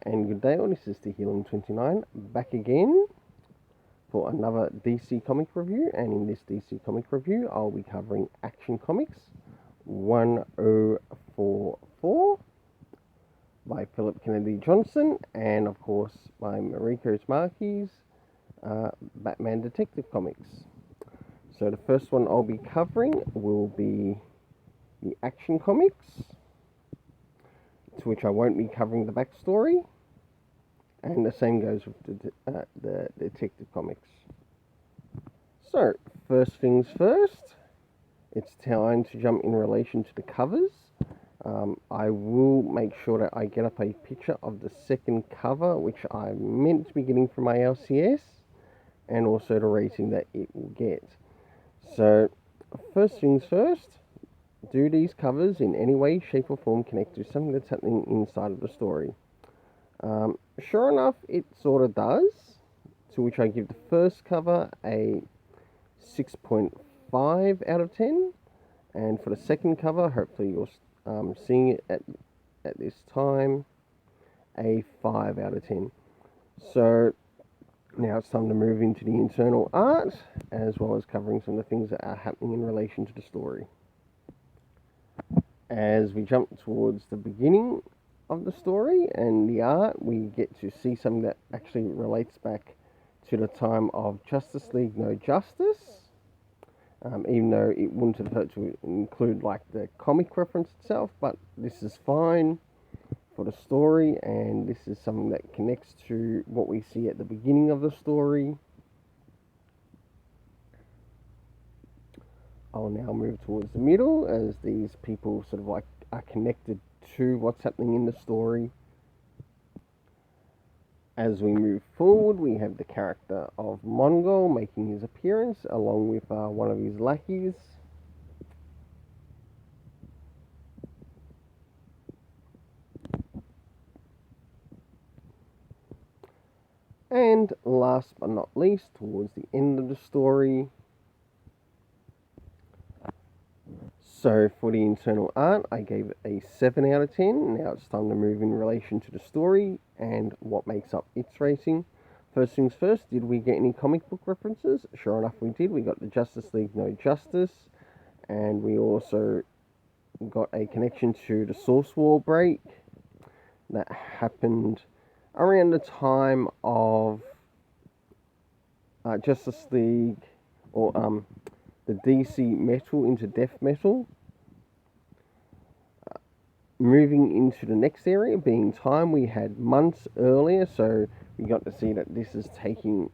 and good day all, this is the Healing29 back again for another DC comic review, and in this DC comic review I'll be covering Action Comics 1044 by Philip Kennedy Johnson and of course by Mariko Tamaki's Batman Detective Comics. So the first one I'll be covering will be the Action Comics, to which I won't be covering the backstory, and the same goes with the Detective Comics. So, first things first, it's time to jump in relation to the covers. I will make sure that I get up a picture of the second cover, which I meant to be getting from my LCS, and also the rating that it will get. So, first things first, do these covers in any way, shape or form connect to something that's happening inside of the story? Sure enough, it sort of does, to which I give the first cover a 6.5 out of 10, and for the second cover, hopefully you're seeing it at this time, a 5 out of 10. So now it's time to move into the internal art, as well as covering some of the things that are happening in relation to the story. As we jump towards the beginning of the story and the art, we get to see something that actually relates back to the time of Justice League No Justice, even though it wouldn't have hurt to include like the comic reference itself, but this is fine for the story, and this is something that connects to what we see at the beginning of the story. I'll now move towards the middle as these people sort of like are connected to what's happening in the story. As we move forward, we have the character of Mongol making his appearance along with one of his lackeys. And last but not least, towards the end of the story, so for the internal art, I gave it a 7 out of 10. Now it's time to move in relation to the story and what makes up its rating. First things first, did we get any comic book references? Sure enough we did. We got the Justice League No Justice, and we also got a connection to the Source War break that happened around the time of Justice League, or the DC Metal into Death Metal. Moving into the next area, being time, we had months earlier, so we got to see that this is taking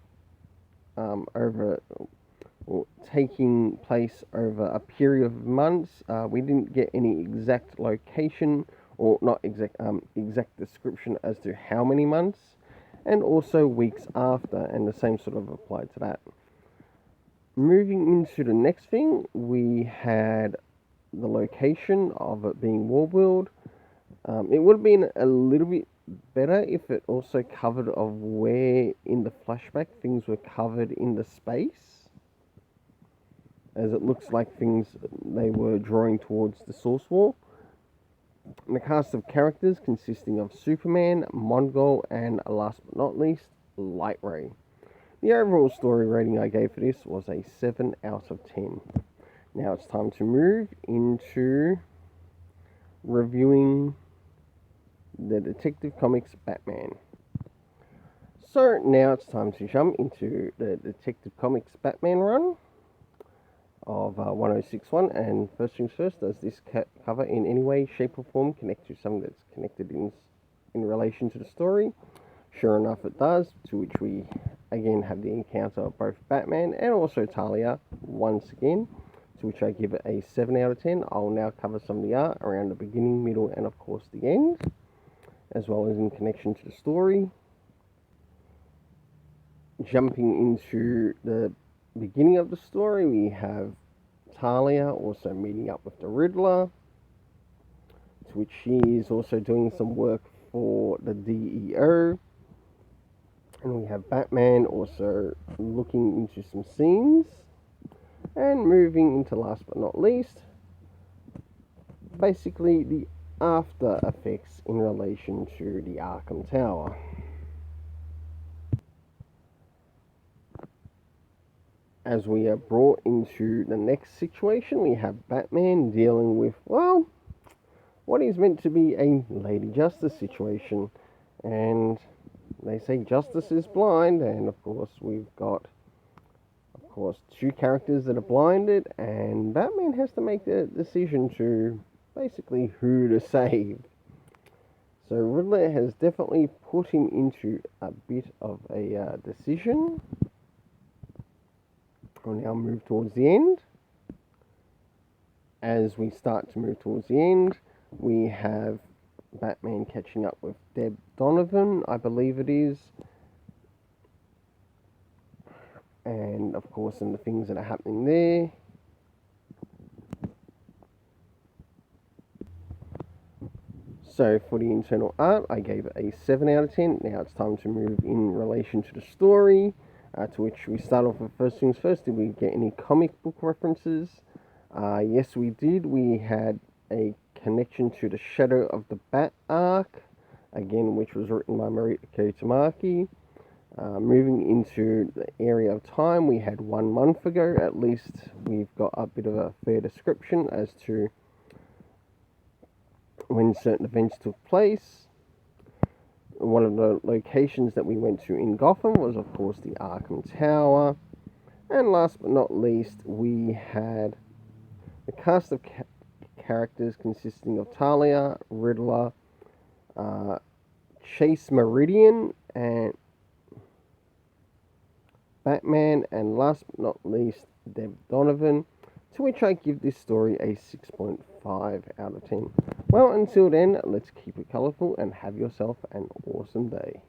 taking place over a period of months. We didn't get any exact location, or not exact description as to how many months, and also weeks after, and the same sort of applied to that. Moving into the next thing, we had the location of it being Warworld. It would have been a little bit better if it also covered of where in the flashback things were covered in the space, as it looks like things they were drawing towards the Source War. And the cast of characters consisting of Superman, Mongol, and last but not least, Light Ray. The overall story rating I gave for this was a 7 out of 10. Now it's time to move into reviewing the Detective Comics Batman. So now it's time to jump into the Detective Comics Batman run of 1061, and first things first, does this cover in any way, shape or form connect to something that's connected in relation to the story? Sure enough it does, to which we again have the encounter of both Batman and also Talia once again, to which I give it a 7 out of 10. I'll now cover some of the art around the beginning, middle and of course the end, as well as in connection to the story. Jumping into the beginning of the story, we have Talia also meeting up with the Riddler, to which she is also doing some work for the DEO. And we have Batman also looking into some scenes. And moving into last but not least, basically the after effects in relation to the Arkham Tower. As we are brought into the next situation, we have Batman dealing with, well, what is meant to be a Lady Justice situation. And they say justice is blind, and of course we've got, of course, two characters that are blinded, and Batman has to make the decision to basically who to save. So Riddler has definitely put him into a bit of a decision. We'll now move towards the end. As we start to move towards the end, we have Batman catching up with Deb Donovan, I believe it is. And of course, and the things that are happening there. So for the internal art, I gave it a 7 out of 10. Now it's time to move in relation to the story, to which we start off with first things first. Did we get any comic book references? Yes, we did. We had a connection to the Shadow of the Bat arc, again, which was written by Mariko Tamaki. Moving into the area of time, we had 1 month ago. At least we've got a bit of a fair description as to when certain events took place. One of the locations that we went to in Gotham was, of course, the Arkham Tower. And last but not least, we had the cast of characters consisting of Talia, Riddler, Chase Meridian, and Batman, and last but not least, Deb Donovan, to which I give this story a 6.5 out of 10. Well, until then, let's keep it colourful and have yourself an awesome day.